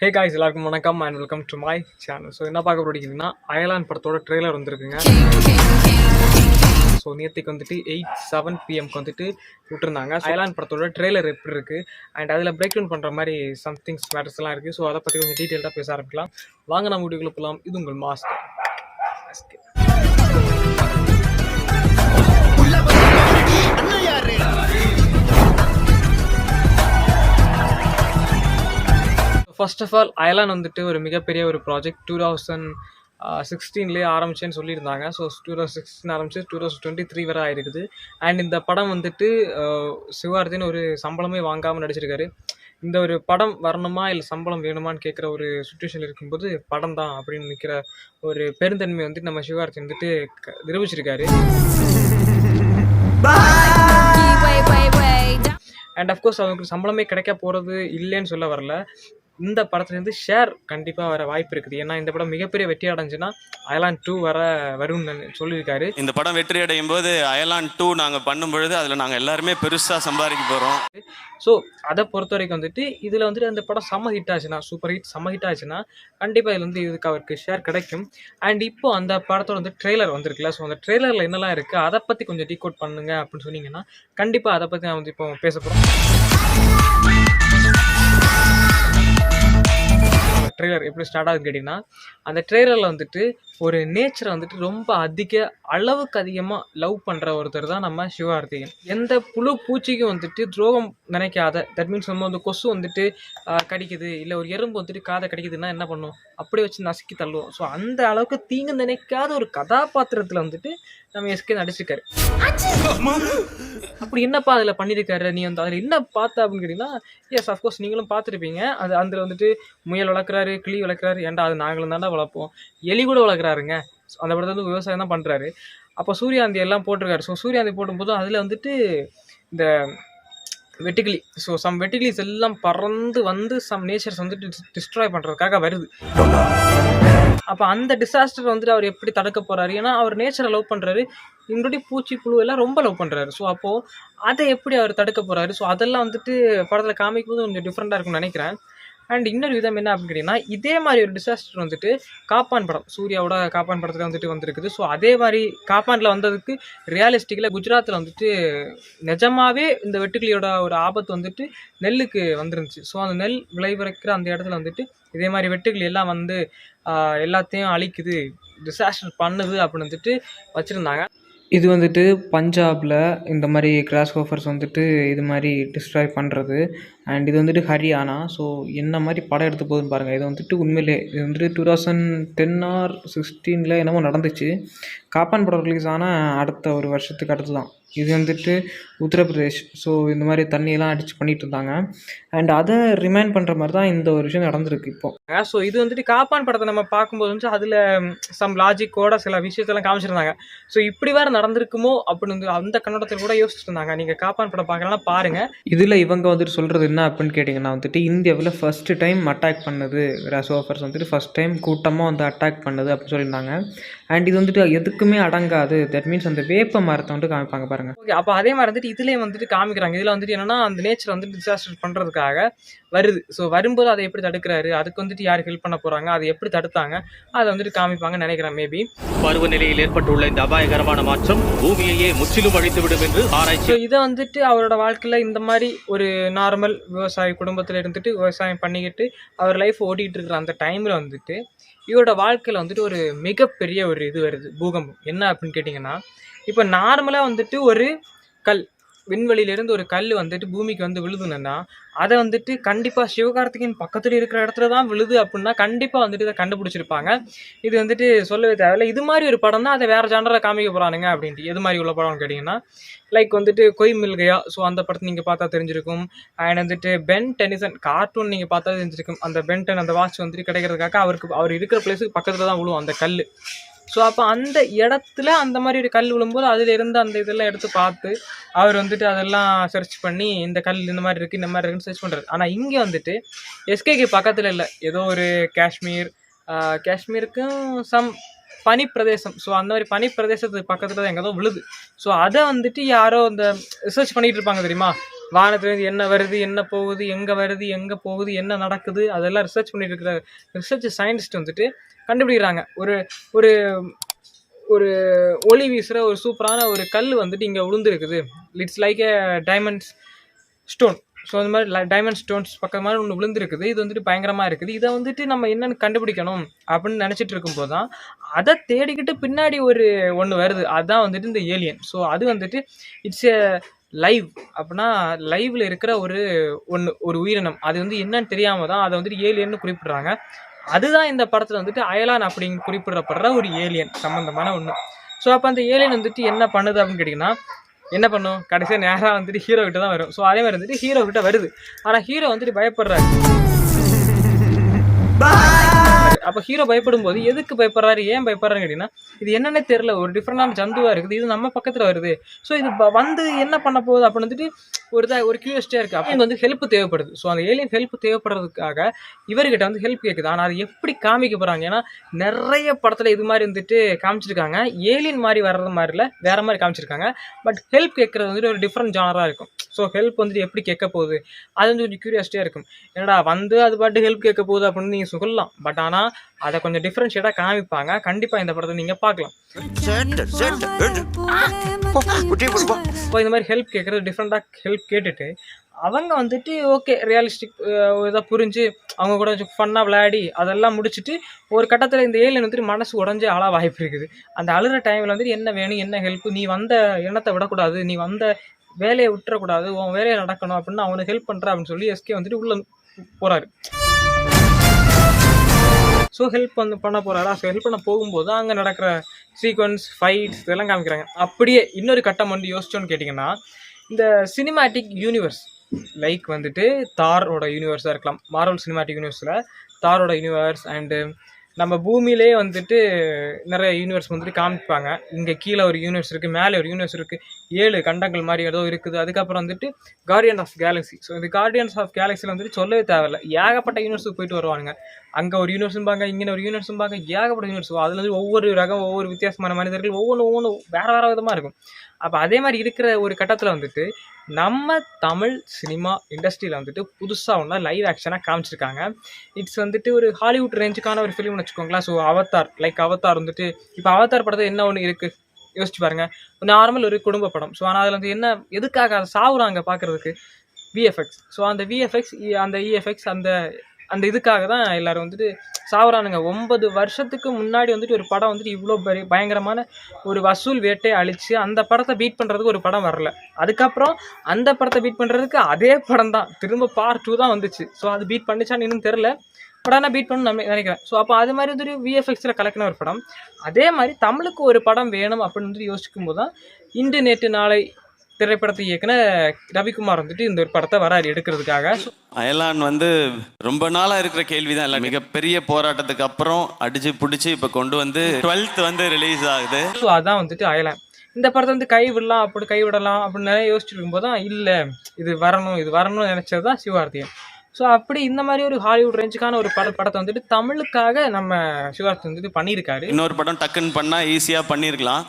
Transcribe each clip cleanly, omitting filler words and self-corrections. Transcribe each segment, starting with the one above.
Hey guys, எல்லாருக்கும் வணக்கம் and welcome to my channel. So என்ன பார்க்க போறீங்கன்னா, அயலான் படத்தோட ட்ரெய்லர் வந்திருக்குங்க. ஸோ நேற்றுக்கு வந்துட்டு 8:07 PM வந்துட்டு விட்டுருந்தாங்க. அயலான் படத்தோட ட்ரெய்லர் எப்படி இருக்குது அண்ட் அதில் பிரேக் டவுன் பண்ணுற மாதிரி சம்திங்ஸ் மேட்டர்ஸ்லாம் இருக்குது. ஸோ அதை பற்றி கொஞ்சம் டீட்டெயில்டாக பேச ஆரம்பிக்கலாம். வாங்க நம்ம வீடியோக்குள்ள போகலாம். இது உங்கள் மாஸ்டர். ஃபர்ஸ்ட் ஆஃப் ஆல் அயலான் வந்துட்டு ஒரு மிகப்பெரிய ஒரு ப்ராஜெக்ட். 2016 ஆரம்பிச்சேன்னு சொல்லியிருந்தாங்க. ஸோ 2016 ஆரம்பிச்சு 2023 வரை ஆயிருக்குது. அண்ட் இந்த படம் வந்துட்டு சிவகார்த்தின்னு ஒரு சம்பளமே வாங்காமல் நடிச்சிருக்காரு. இந்த ஒரு படம் வரணுமா இல்லை சம்பளம் வேணுமான்னு கேட்குற ஒரு சுச்சுவேஷன் இருக்கும்போது படம் தான் அப்படின்னு நிற்கிற ஒரு பெருந்தன்மை வந்துட்டு நம்ம சிவகார்த்தி வந்துட்டு நிரூபிச்சிருக்காரு. அண்ட் அஃப்கோர்ஸ் அவங்களுக்கு சம்பளமே கிடைக்க போகிறது இல்லைன்னு சொல்ல வரல. இந்த படத்துலேருந்து ஷேர் கண்டிப்பாக வர வாய்ப்பு இருக்குது. ஏன்னா இந்த படம் மிகப்பெரிய வெற்றி அடைஞ்சுன்னா அயலான் 2 வரும்னு சொல்லியிருக்காரு. இந்த படம் வெற்றி அடையும் போது அயலான் 2 நாங்கள் பண்ணும்பொழுது அதில் நாங்கள் எல்லாருமே பெருசாக சம்பாதிக்க போகிறோம். ஸோ அதை பொறுத்த வரைக்கும் வந்துட்டு இதில் வந்துட்டு அந்த படம் செம்ம ஹிட் ஆச்சுன்னா, சூப்பர் ஹிட் செம்ம ஹிட் ஆச்சுன்னா கண்டிப்பாக இதில் வந்து இதுக்கு அவருக்கு ஷேர் கிடைக்கும். அண்ட் இப்போ அந்த படத்தோட வந்து ட்ரெய்லர் வந்திருக்குல்ல, ஸோ அந்த ட்ரெய்லரில் என்னெல்லாம் இருக்குது அதை பற்றி கொஞ்சம் டீகோட் பண்ணுங்க அப்படின்னு சொன்னீங்கன்னா கண்டிப்பாக அதை பற்றி நான் வந்து இப்போ பேச போகிறோம். ட்ரெய்லர் எப்படி ஸ்டார்ட் ஆகுதுன்னு கேட்டிங்கன்னா, அந்த ட்ரெய்லரில் வந்துட்டு ஒரு நேச்சரை வந்துட்டு ரொம்ப அளவுக்கு அதிகமாக லவ் பண்ணுற ஒருத்தர் தான் நம்ம சிவகார்த்திகேயன். எந்த புழு பூச்சிக்கும் வந்துட்டு துரோகம் நினைக்காத, தட் மீன்ஸ் நம்ம வந்து கொசு வந்துட்டு கடிக்குது, இல்லை ஒரு எறும்பு வந்துட்டு காதை கடிக்குதுன்னா என்ன பண்ணும், அப்படியே வச்சு நசுக்கி தள்ளுவோம். ஸோ அந்த அளவுக்கு தீங்கு நினைக்காத ஒரு கதாபாத்திரத்தில் வந்துட்டு நம்ம எஸ்கே நடிச்சிருக்காரு. அப்படி என்னப்பா அதில் பண்ணியிருக்காரு, நீ வந்து அதில் என்ன பார்த்த அப்படின்னு கேட்டிங்கன்னா, எஸ் அஃப்கோர்ஸ் நீங்களும் பார்த்துருப்பீங்க. அது அதில் வந்துட்டு முயல் வளர்க்குறாரு, கிளி வளர்க்குறாரு. ஏன்டா அது நாங்களும் தாண்டா வளர்ப்போம். எலி கூட வளர்க்குறாருங்க. அந்த படத்தை வந்து விவசாயம் தான் பண்ணுறாரு. அப்போ சூர்யாந்தி எல்லாம் போட்டிருக்காரு. ஸோ சூர்யாந்தி போடும்போது அதில் வந்துட்டு இந்த வெட்டுக்கிளி, ஸோ சம் வெட்டுக்கிளிஸ் எல்லாம் பறந்து வந்து சம் நேச்சர்ஸ் வந்துட்டு டிஸ்ட்ராய் பண்ணுறதுக்காக வருது. அப்போ அந்த டிசாஸ்டர் வந்துட்டு அவர் எப்படி தடுக்க போகிறாரு? ஏன்னா அவர் நேச்சரை லவ் பண்ணுறாரு, இன்றைய பூச்சி புழு எல்லாம் ரொம்ப லவ் பண்ணுறாரு. ஸோ அப்போது அதை எப்படி அவர் தடுக்க போகிறாரு? ஸோ அதெல்லாம் வந்துட்டு படத்தில் காமிக்கும்போது கொஞ்சம் டிஃப்ரெண்ட்டாக இருக்கும்னு நினைக்கிறேன். அண்ட் இன்னொரு விதம் என்ன அப்படின்னு கேட்டிங்கன்னா, இதே மாதிரி ஒரு டிசாஸ்டர் வந்துட்டு காப்பான் படம், சூர்யாவோட காப்பான் படத்தில் வந்துட்டு வந்திருக்குது. ஸோ அதே மாதிரி காப்பானில் வந்ததுக்கு ரியாலிஸ்டிக்கில் குஜராத்தில் வந்துட்டு நிஜமாகவே இந்த வெட்டுக்கிளியோட ஒரு ஆபத்து வந்துட்டு நெல்லுக்கு வந்துருந்துச்சு. ஸோ அந்த நெல் விளைவிக்கிற அந்த இடத்துல வந்துட்டு இதே மாதிரி வெட்டுக்கிளி எல்லாம் வந்து எல்லாத்தையும் அழிக்குது, டிசாஸ்டர் பண்ணுது அப்படின்னு வந்துட்டு வச்சுருந்தாங்க. இது வந்துட்டு பஞ்சாபில் இந்த மாதிரி கிராஸ் கோஃபர்ஸ் வந்துட்டு இது மாதிரி டிஸ்ட்ராய் பண்ணுறது. அண்ட் இது வந்துட்டு ஹரியானா. ஸோ என்ன மாதிரி படம் எடுத்து போகுதுன்னு பாருங்கள். இது வந்துட்டு உண்மையிலே இது வந்துட்டு 2010 or 2016 என்னமோ நடந்துச்சு. காப்பான் படம் ரிலீஸ் ஆனால் அடுத்த ஒரு வருஷத்துக்கு அடுத்து தான். இது வந்துட்டு உத்தரப்பிரதேஷ். ஸோ இந்த மாதிரி தண்ணியெல்லாம் அடித்து பண்ணிகிட்டு இருந்தாங்க. அண்ட் அதை ரிமைண்ட் பண்ணுற மாதிரி தான் இந்த ஒரு விஷயம் நடந்திருக்கு இப்போது. ஸோ இது வந்துட்டு காப்பான் படத்தை நம்ம பார்க்கும்போது வந்து அதில் சம் லாஜிக்கோட சில விஷயத்தெல்லாம் காமிச்சிருந்தாங்க. ஸோ இப்படி வேறு நடந்திருக்குமோ அப்படின்னு வந்து அந்த கண்ணோட்டத்தில் கூட யோசிச்சுட்டு இருந்தாங்க. நீங்கள் காப்பான் படம் பார்க்கலன்னா பாருங்கள். இதில் இவங்க வந்துட்டு சொல்கிறது என்ன அப்படின்னு கேட்டிங்கன்னா, வந்துட்டு இந்தியாவில் ஃபஸ்ட்டு டைம் அட்டாக் பண்ணது கிராஸ் கோஃபர்ஸ் வந்துட்டு ஃபஸ்ட் டைம் கூட்டமாக வந்து அட்டாக் பண்ணுது அப்படின்னு சொல்லியிருந்தாங்க. அண்ட் இது வந்துட்டு எதுக்குமே அடங்காது, தட் மீன்ஸ் அந்த வேப்ப மரத்தை வந்துட்டு காமிப்பாங்க பாருங்கள். ஓகே, அப்போ அதே மாதிரி வந்துட்டு இதுலேயே வந்துட்டு காமிக்கிறாங்க. இதில் வந்துட்டு என்னென்னா அந்த நேச்சர் வந்துட்டு டிசாஸ்டர் பண்ணுறதுக்காக வருது. ஸோ வரும்போது அதை எப்படி தடுக்கிறாரு, அதுக்கு வந்துட்டு யார் ஹெல்ப் பண்ண போகிறாங்க, அதை எப்படி தடுத்தாங்க, அதை வந்துட்டு காமிப்பாங்கன்னு நினைக்கிறேன். மேபி பருவநிலையில் ஏற்பட்டுள்ள இந்த அபாயகரமான மாற்றம் பூமியையே முற்றிலும் அழித்துவிடும் என்று ஆராய்ச்சி. இதை வந்துட்டு அவரோட வாழ்க்கையில் இந்த மாதிரி ஒரு நார்மல் விவசாய குடும்பத்தில் இருந்துட்டு விவசாயம் பண்ணிக்கிட்டு அவர் லைஃப் ஓட்டிகிட்டு இருக்கிற அந்த டைமில் வந்துட்டு இவரோட வாழ்க்கையில் வந்துட்டு ஒரு மிகப்பெரிய ஒரு இது வருது, பூகம்பம். என்ன அப்படின்னு கேட்டிங்கன்னா, இப்போ நார்மலாக வந்துட்டு ஒரு கல், விண்வெளியிலேருந்து ஒரு கல் வந்துட்டு பூமிக்கு வந்து விழுதுன்னா அதை வந்துட்டு கண்டிப்பாக சிவகார்த்திகேயன் பக்கத்தில் இருக்கிற இடத்துல தான் விழுது அப்படின்னா கண்டிப்பாக வந்துட்டு இதை கண்டுபிடிச்சிருப்பாங்க. இது வந்துட்டு சொல்லவே தேவையில்லை. இது மாதிரி ஒரு படம் தான் அதை வேறு ஜானராக காமிக்க போகிறானுங்க அப்படின்ட்டு. எது மாதிரி உள்ள படம்னு கேட்டிங்கன்னா, லைக் வந்துட்டு கொய் மில் கயா. ஸோ அந்த படத்தை நீங்கள் பார்த்தா தெரிஞ்சிருக்கும். அண்ட் வந்துட்டு பென் டெனிசன் கார்ட்டூன் நீங்கள் பார்த்தா தெரிஞ்சிருக்கும். அந்த பென்டன் அந்த வாட்ச் வந்துட்டு கிடைக்கிறதுக்காக அவர் இருக்கிற பிளேஸுக்கு பக்கத்தில் தான் விழுவும் அந்த கல். ஸோ அப்போ அந்த இடத்துல அந்த மாதிரி ஒரு கல் விழும்போது அதில் இருந்து அந்த இதெல்லாம் எடுத்து பார்த்து அவர் வந்துட்டு அதெல்லாம் சர்ச் பண்ணி இந்த கல் இந்த மாதிரி இருக்குது இந்த மாதிரி இருக்குன்னு சர்ச் பண்ணுறாரு. ஆனால் இங்கே வந்துட்டு எஸ்கேக்கு பக்கத்தில் இல்லை, ஏதோ ஒரு காஷ்மீருக்கும் சம் பனிப்பிரதேசம். ஸோ அந்த மாதிரி பனிப்பிரதேசத்துக்கு பக்கத்தில் தான் எங்கே தான் விழுது. ஸோ அதை வந்துட்டு யாரோ அந்த ரிசர்ச் பண்ணிகிட்டு இருப்பாங்க தெரியுமா, வானத்துலேருந்து என்ன வருது, என்ன போகுது, எங்கே வருது, எங்கே போகுது, என்ன நடக்குது, அதெல்லாம் ரிசர்ச் பண்ணிட்டு இருக்கிற ரிசர்ச் சயின்டிஸ்ட் வந்துட்டு கண்டுபிடிக்கிறாங்க. ஒரு ஒரு ஒரு ஒளி வீசுகிற ஒரு சூப்பரான ஒரு கல் வந்துட்டு இங்கே விழுந்துருக்குது. It's like a diamonds stone. So அந்த மாதிரி டைமண்ட் ஸ்டோன்ஸ் பக்கமாக ஒன்று விழுந்துருக்குது. இது வந்துட்டு பயங்கரமாக இருக்குது. இதை வந்துட்டு நம்ம என்னென்னு கண்டுபிடிக்கணும் அப்படின்னு நினச்சிட்டு இருக்கும்போது தான் அதை தேடிக்கிட்டு பின்னாடி ஒன்று வருது. அதுதான் வந்துட்டு இந்த ஏலியன். ஸோ அது வந்துட்டு இட்ஸ் ஏ லைவ். அப்படின்னா லைவில் இருக்கிற ஒரு உயிரினம். அது வந்து என்னன்னு தெரியாமல் தான் அதை வந்துட்டு ஏலியன்னு குறிப்பிட்றாங்க. அதுதான் இந்த படத்தில் வந்துட்டு அயலான் அப்படின்னு குறிப்பிடப்படுற ஒரு ஏலியன் சம்மந்தமான ஒன்று. ஸோ அப்போ அந்த ஏலியன் வந்துட்டு என்ன பண்ணுது அப்படின்னு கேட்டிங்கன்னா, என்ன பண்ணும், கடைசியாக நேராக வந்துட்டு ஹீரோ கிட்ட தான் வரும். ஸோ அதே மாதிரி வந்துட்டு ஹீரோ கிட்ட வருது. ஆனால் ஹீரோ வந்துட்டு பயப்படுறாரு. அப்போ ஹீரோ பயப்படும் போது எதுக்கு பயப்படுறாரு, ஏன் பயப்படுறாருன்னு கேட்டிங்கன்னா, இது என்னன்னே தெரியல, ஒரு டிஃப்ரெண்டான ஜந்துவாக இருக்குது, இது நம்ம பக்கத்தில் வருது, ஸோ இது வந்து என்ன பண்ண போகுது அப்படின்னு வந்துட்டு ஒரு கியூரியாசிட்டியாக இருக்குது. அப்போ வந்து ஹெல்ப் தேவைப்படுது. ஸோ அந்த ஏலியன் ஹெல்ப் தேவைப்படுறதுக்காக இவர்கிட்ட வந்து ஹெல்ப் கேட்குது. ஆனால் அது எப்படி காமிக்க போகிறாங்க, ஏன்னா நிறைய படத்தில் இது மாதிரி வந்துட்டு காமிச்சிருக்காங்க. ஏலியன் மாதிரி வர்றது மாதிரி இல்லை, வேறு மாதிரி காமிச்சிருக்காங்க. பட் ஹெல்ப் கேட்குறது வந்துட்டு ஒரு டிஃப்ரெண்ட் ஜானராக இருக்கும். ஸோ ஹெல்ப் வந்துட்டு எப்படி கேட்க போகுது, அது வந்து கொஞ்சம் கியூரியாசிட்டியாக இருக்கும். என்னடா வந்து அது பாட்டு ஹெல்ப் கேட்க போகுது அப்படின்னு நீங்கள் சொல்லலாம். பட் ஆனால் அதை கொஞ்சம் டிஃப்ரென்ஷியேட்டாக காமிப்பாங்க. கண்டிப்பாக இந்த படத்தை நீங்கள் பார்க்கலாம். இப்போ இந்த மாதிரி ஹெல்ப் கேட்குறது, டிஃப்ரெண்ட்டாக ஹெல்ப் கேட்டுட்டு அவங்க வந்துட்டு ஓகே ரியலிஸ்டிக் இதை புரிஞ்சு அவங்க கூட கொஞ்சம் ஃபன்னாக விளையாடி அதெல்லாம் முடிச்சுட்டு ஒரு கட்டத்தில் இந்த ஏலியன் வந்துட்டு மனசு உடஞ்சி அழ வாய்ப்பு இருக்குது. அந்த அழுகிற டைமில் வந்துட்டு என்ன வேணும், என்ன ஹெல்ப், நீ வந்த எண்ணத்தை விடக்கூடாது, நீ வந்த வேலையை விட்டுறக்கூடாது, உன் வேலையை நடக்கணும் அப்படின்னு அவனுக்கு ஹெல்ப் பண்ணுற அப்படின்னு சொல்லி எஸ்கே வந்துட்டு உள்ளே போகிறாரு. ஸோ ஹெல்ப் பண்ண போகிறாரா. ஸோ ஹெல்ப் பண்ண போகும்போது அங்கே நடக்கிற சீக்வன்ஸ், ஃபைட்ஸ் இதெல்லாம் காமிக்கிறாங்க. அப்படியே இன்னொரு கட்டம் வந்து யோசிச்சோன்னு கேட்டிங்கன்னா, இந்த சினிமேட்டிக் யூனிவர்ஸ் லைக் வந்துட்டு தாரோட யூனிவர்ஸாக இருக்கலாம். மார்வல் சினிமேட்டிக் யூனிவர்ஸில் தாரோட யூனிவர்ஸ் அண்டு நம்ம பூமியிலே வந்துட்டு நிறைய யூனிவர்ஸ் வந்துட்டு காமிப்பாங்க. இங்கே கீழே ஒரு யூனிவர்ஸ் இருக்குது, மேலே ஒரு யூனிவர்ஸ் இருக்குது, 7 கண்டங்கள் மாதிரி ஏதோ இருக்குது. அதுக்கப்புறம் வந்துட்டு கார்டியன்ஸ் ஆஃப் கேலக்ஸி. ஸோ இந்த கார்டியன்ஸ் ஆஃப் கேலக்ஸியில் வந்துட்டு சொல்லவே தேவையில்லை, ஏகப்பட்ட யூனிவர்ஸுக்கு போயிட்டு வருவாங்க. அங்கே ஒரு யூனிவர்ஸும்பாங்க, இங்கே ஒரு யூனிவர்ஸும்பாங்க, ஏகப்பட்ட யூனிவர்ஸ். அதில் வந்து ஒவ்வொரு ரகம், ஒவ்வொரு வித்தியாசமான மனிதர்கள், ஒவ்வொன்றும் வேறு விதமாக இருக்கும். அப்போ அதே மாதிரி இருக்கிற ஒரு கட்டத்தில் வந்துட்டு நம்ம தமிழ் சினிமா இண்டஸ்ட்ரியில் வந்துட்டு புதுசாக ஒன்றா லைவ் ஆக்ஷனாக காமிச்சிருக்காங்க. இட்ஸ் வந்துட்டு ஒரு ஹாலிவுட் ரேஞ்சுக்கான ஒரு ஃபிலிம்னு வச்சுக்கோங்களேன். ஸோ அவதார் வந்துட்டு இப்போ அவதார் படத்தில் என்ன ஒன்று இருக்குது யோசிச்சு பாருங்கள். நார்மல் ஒரு குடும்ப படம். ஸோ ஆனால் அதில் வந்து என்ன, எதுக்காக அதை சாவுறாங்க பார்க்குறதுக்கு, விஎஃப்எக்ஸ். ஸோ அந்த விஎஃப்எக்ஸ், அந்த இஎஃப்எக்ஸ், அந்த இதுக்காக தான் எல்லோரும் வந்துட்டு சாவறானுங்க. 9 வருஷத்துக்கு முன்னாடி வந்துட்டு ஒரு படம் வந்துட்டு இவ்வளோ பயங்கரமான ஒரு வசூல் வேட்டை அழித்து அந்த படத்தை பீட் பண்ணுறதுக்கு ஒரு படம் வரல. அதுக்கப்புறம் அந்த படத்தை பீட் பண்ணுறதுக்கு அதே படம் தான் திரும்ப பார்ட் 2 தான் வந்துச்சு. ஸோ அது பீட் பண்ணிச்சான்னு இன்னும் தெரில, பட் ஆனால் பீட் பண்ணணும்னு நம்ம நினைக்கிறேன். ஸோ அப்போ அது மாதிரி வந்துட்டு விஎஃப்எக்ஸில் கலக்கின ஒரு படம். அதே மாதிரி தமிழுக்கு ஒரு படம் வேணும் அப்படின்னு வந்துட்டு யோசிக்கும் போது தான் இன்று நேற்று நாளை திரைப்படத்தை இயக்குன ரவிக்குமார் வந்துட்டு இந்த ஒரு படத்தை வராரு எடுக்கிறதுக்காக. அயலான் வந்து ரொம்ப நாளாக இருக்கிற கேள்விதான். இல்லை, மிகப்பெரிய போராட்டத்துக்கு அப்புறம் அடிச்சு பிடிச்சி இப்போ கொண்டு வந்து 12th வந்து ரிலீஸ் ஆகுது. ஸோ அதான் வந்துட்டு அயலான். இந்த படத்தை வந்து கைவிடலாம் அப்படின்னு நிறைய யோசிச்சுட்டு இருக்கும்போது தான் இல்லை இது வரணும்னு நினச்சது தான் சிவகார்த்திகேயன். ஸோ அப்படி இந்த மாதிரி ஒரு ஹாலிவுட் ரேஞ்சுக்கான ஒரு படத்தை வந்துட்டு தமிழுக்காக நம்ம சிவகார்த்திகேயன் வந்துட்டு பண்ணியிருக்காரு. இன்னொரு படம் டக்குன்னு பண்ணால் ஈஸியாக பண்ணியிருக்கலாம்.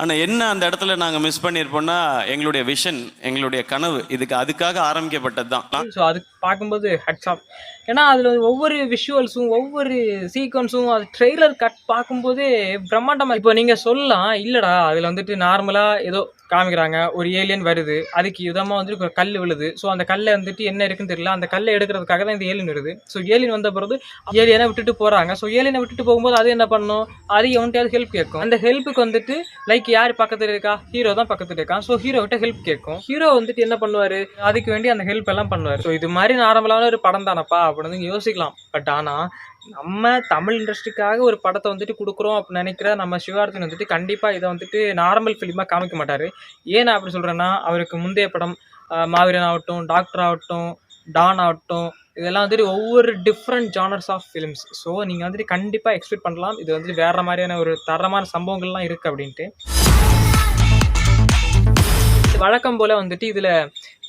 ஆனால் என்ன அந்த இடத்துல நாங்கள் மிஸ் பண்ணியிருப்போம்னா எங்களுடைய விஷன், எங்களுடைய கனவு அதுக்காக ஆரம்பிக்கப்பட்டது தான். ஸோ அது பார்க்கும்போது ஹட்ஸ் ஆஃப். ஏன்னா அதில் ஒவ்வொரு விஷுவல்ஸும், ஒவ்வொரு சீக்வன்ஸும், அது ட்ரெய்லர் கட் பார்க்கும்போதே பிரம்மாண்டமாக. இப்போ நீங்கள் சொல்லலாம், இல்லைடா அதில் வந்துட்டு நார்மலாக ஏதோ காமிக்கிறாங்க, ஒரு ஏலியன் வருது, அதுக்கு விதமாக வந்துட்டு ஒரு கல் விழுது. ஸோ அந்த கல்லை வந்துட்டு என்ன இருக்குன்னு தெரியல, அந்த கல்லை எடுக்கிறதுக்காக தான் இந்த ஏலியன் வருது. ஸோ ஏலியன் வந்த பிறகு ஏலியனை விட்டுட்டு போகிறாங்க. ஸோ ஏலியனை விட்டுட்டு போகும்போது அது என்ன பண்ணும், அது எவன்கிட்டயாவது ஹெல்ப் கேட்கும். அந்த ஹெல்ப்புக்கு வந்துட்டு லைக் யார் பக்கத்தில் இருக்கா, ஹீரோ தான் பக்கத்தில் இருக்கான். ஸோ ஹீரோ கிட்ட ஹெல்ப் கேட்கும். ஹீரோ வந்துட்டு என்ன பண்ணுவார், அதுக்கு வேண்டி அந்த ஹெல்ப் எல்லாம் பண்ணுவார். ஸோ இது மாதிரி நார்மலான ஒரு படம் தானப்பா அப்படின்னு யோசிக்கலாம். பட் ஆனால் நம்ம தமிழ் இண்டஸ்ட்ரிக்காக ஒரு படத்தை வந்துட்டு கொடுக்குறோம் அப்படின்னு நினைக்கிற நம்ம சிவகார்த்திகேயன் வந்துட்டு கண்டிப்பாக இதை வந்துட்டு நார்மல் ஃபிலிமாக காமிக்க மாட்டார். ஏன் அப்படி சொல்கிறேன்னா, அவருக்கு முந்தைய படம் மாவீரன் ஆகட்டும், டாக்டர் ஆகட்டும், டான் ஆகட்டும், இதெல்லாம் வந்துட்டு ஒவ்வொரு different genres of films. So நீங்கள் வந்துட்டு கண்டிப்பாக எக்ஸ்பெக்ட் பண்ணலாம் இது வந்துட்டு வேறு மாதிரியான ஒரு தரமான சம்பவங்கள்லாம் இருக்குது அப்படின்ட்டு. வழக்கம் போல் வந்துட்டு இதில்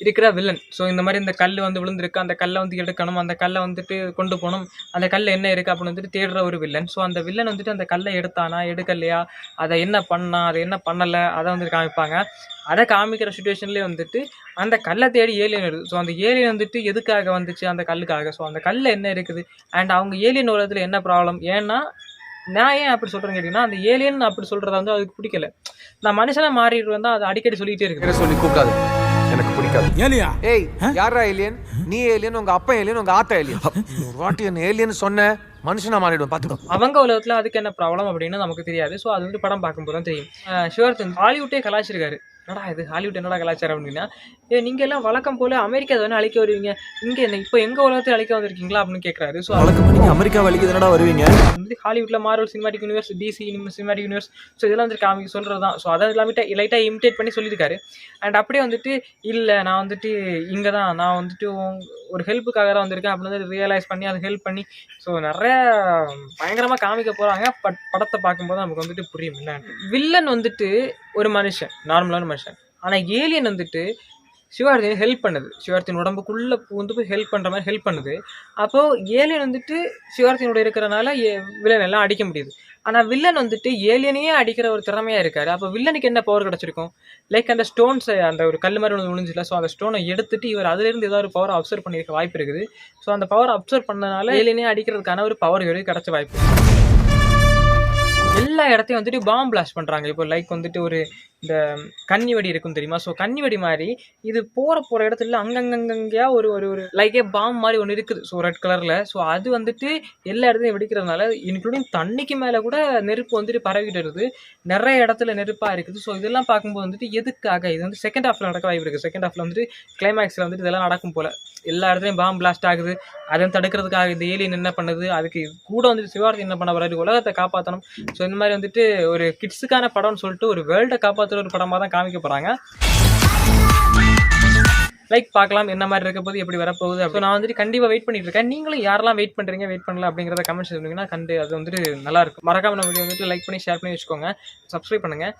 இருக்கிற வில்லன். ஸோ இந்த மாதிரி இந்த கல் வந்து விழுந்திருக்கு, அந்த கல்லை வந்து எடுக்கணும், அந்த கல்லை வந்துட்டு கொண்டு போகணும், அந்த கல் என்ன இருக்குது அப்படின்னு வந்துட்டு தேடுற ஒரு வில்லன். ஸோ அந்த வில்லன் வந்துட்டு அந்த கல்லை எடுத்தானா எடுக்கலையா, அதை என்ன பண்ணா, அதை என்ன பண்ணலை, அதை வந்துட்டு காமிப்பாங்க. அதை காமிக்கிற சுச்சுவேஷன்லேயே வந்துட்டு அந்த கல்லை தேடி ஏலியன் வருது. ஸோ அந்த ஏலியன் வந்துட்டு எதுக்காக வந்துச்சு, அந்த கல்லுக்காக. ஸோ அந்த கல்லில் என்ன இருக்குது அண்ட் அவங்க ஏலியன் உலகத்தில் என்ன ப்ராப்ளம். ஏன்னா நான் ஏன் அப்படி சொல்கிறேன்னு கேட்டிங்கன்னா, அந்த ஏலியன் அப்படி சொல்கிறத வந்து அதுக்கு பிடிக்கல. நான் மனுஷனாக மாறிட்டு வந்தால் அதை அடிக்கடி சொல்லிகிட்டே இருக்கு. சொல்லி கூப்பிடாது, எனக்கு பிடிக்காது. ஏலியா? ஏய், யாரா ஏலியன்? நீ ஏலியன், உங்க அப்பா ஏலியன், உங்க ஆத்தா ஏலியன். ஒரு வாட்டி என்ன ஏலியன் சொன்ன மனுஷனா மாறிடுவேன் பாத்துக்கோ. அவங்க உலகத்தில் அதுக்கு என்ன ப்ராப்ளம் அப்படின்னு நமக்கு தெரியாது. ஸோ அது வந்து படம் பார்க்கும்போது தான் தெரியும். சிவகார்த்திகேயன் ஹாலிவுட்டே கலாச்சிருக்காரு. என்னடா இது ஹாலிவுட் என்னடா கலாச்சாரம் அப்படின்னா, நீங்கள் எல்லாம் வழக்கம் போல் அமெரிக்கா தானே அழிக்க வருவீங்க, இங்கே என்ன இப்போ எங்கள் உலகத்தில் அழிக்க வந்திருக்கீங்களா அப்படின்னு கேட்குறாரு. ஸோ வழக்கம் நீங்கள் அமெரிக்கா வழிக்கு தானடா வருவீங்க. வந்து ஹாலிவுட்டில் Marvel cinematic universe, DC cinematic universe, so இதெல்லாம் வந்து காமிக்க சொல்கிறது தான். ஸோ அதை எல்லாமே லைட்டாக இமிட்டேட் பண்ணி சொல்லியிருக்காரு. அண்ட் அப்படியே வந்துட்டு இல்லை நான் வந்துட்டு இங்கே தான் நான் வந்துட்டு ஒரு ஹெல்ப்புக்காக தான் வந்திருக்கேன் அப்படின்னு வந்து ரியலைஸ் பண்ணி அதை ஹெல்ப் பண்ணி ஸோ நிறைய பயங்கரமாக காமிக்க போகிறாங்க. பட் படத்தை பார்க்கும்போது நமக்கு வந்துட்டு புரியும் என்ன. வில்லன் வந்துட்டு ஒரு மனுஷன், நார்மலான மனுஷன். ஆனால் ஏலியன் வந்துட்டு சிவகார்த்திகேயன் ஹெல்ப் பண்ணுது, சிவகார்த்திகேயன் உடம்புக்குள்ளே பூந்து போய் ஹெல்ப் பண்ணுற மாதிரி ஹெல்ப் பண்ணுது. அப்போது ஏலியன் வந்துட்டு சிவகார்த்திகேயனோட இருக்கிறனால வில்லன் எல்லாம் அடிக்க முடியுது. ஆனால் வில்லன் வந்துட்டு ஏலியனையே அடிக்கிற ஒரு திறமையாக இருக்காரு. அப்போ வில்லனுக்கு என்ன பவர் கிடச்சிருக்கும்? லைக் அந்த ஸ்டோன்ஸை, அந்த ஒரு கல் மாதிரி ஒன்று விழுந்துச்சுல, ஸோ அந்த ஸ்டோனை எடுத்துட்டு இவர் அதிலிருந்து ஏதாவது ஒரு பவரை அப்சர்வ் பண்ணியிருக்க வாய்ப்பு இருக்குது. ஸோ அந்த பவரை அப்சர்வ் பண்ணனால ஏலியனே அடிக்கிறதுக்கான ஒரு பவர் கிடச்ச வாய்ப்பு. எல்லா இடத்தையும் வந்துட்டு பாம்பு பிளாஸ்ட் பண்ணுறாங்க. இப்போ லைக் வந்துட்டு ஒரு இந்த கன்னி வெடி இருக்கும் தெரியுமா? ஸோ கன்னி வெடி மாதிரி இது போகிற இடத்துல அங்கங்கங்கங்கயா ஒரு ஒரு ஒரு லைக்கே பாம்பு மாதிரி ஒன்று இருக்குது. ஸோ ரெட் கலரில். ஸோ அது வந்துட்டு எல்லா இடத்துலையும் வெடிக்கிறதுனால இன்க்ளூடிங் தண்ணிக்கு மேலே கூட நெருப்பு வந்துட்டு பரவிட்டு இருக்குது. நிறைய இடத்துல நெருப்பாக இருக்குது. ஸோ இதெல்லாம் பார்க்கும்போது வந்துட்டு எதுக்காக இது வந்து செகண்ட் ஹாஃபில் நடக்க வாய்ப்பு இருக்குது. செகண்ட் ஹாஃபில் வந்துட்டு கிளைமேக்ஸில் வந்துட்டு இதெல்லாம் நடக்கும் போல். எல்லா இடத்துலையும் பாம்பு பிளாஸ்ட் ஆகுது. அதை தடுக்கிறதுக்காக இந்த ஏலியன் என்ன பண்ணுது, அதுக்கு கூட வந்துட்டு சிவகார்த்திகேயன் என்ன பண்ண போறாரு, உலகத்தை காப்பாற்றணும். ஸோ இந்த மாதிரி வந்துட்டு ஒரு கிட்ஸுக்கான படம்னு சொல்லிட்டு ஒரு வேர்ல்டை காப்பாற்றுற ஒரு படமாக தான் காமிக்க போகிறாங்க. லைக் பார்க்கலாம் என்ன மாதிரி இருக்க போது, எப்படி வரப்போகுது. அப்போ நான் வந்துட்டு கண்டிப்பாக வெயிட் பண்ணிட்டு இருக்கேன். நீங்களும் யாரெல்லாம் வெயிட் பண்ணுறீங்க, வெயிட் பண்ணல அப்படிங்கிறத கமெண்ட்ஸ் சொன்னீங்கன்னா அது வந்துட்டு நல்லாயிருக்கும். மறக்காம நம்ம வீடியோ வந்துட்டு லைக் பண்ணி ஷேர் பண்ணி வச்சுக்கோங்க, சப்ஸ்கிரைப் பண்ணுங்கள்.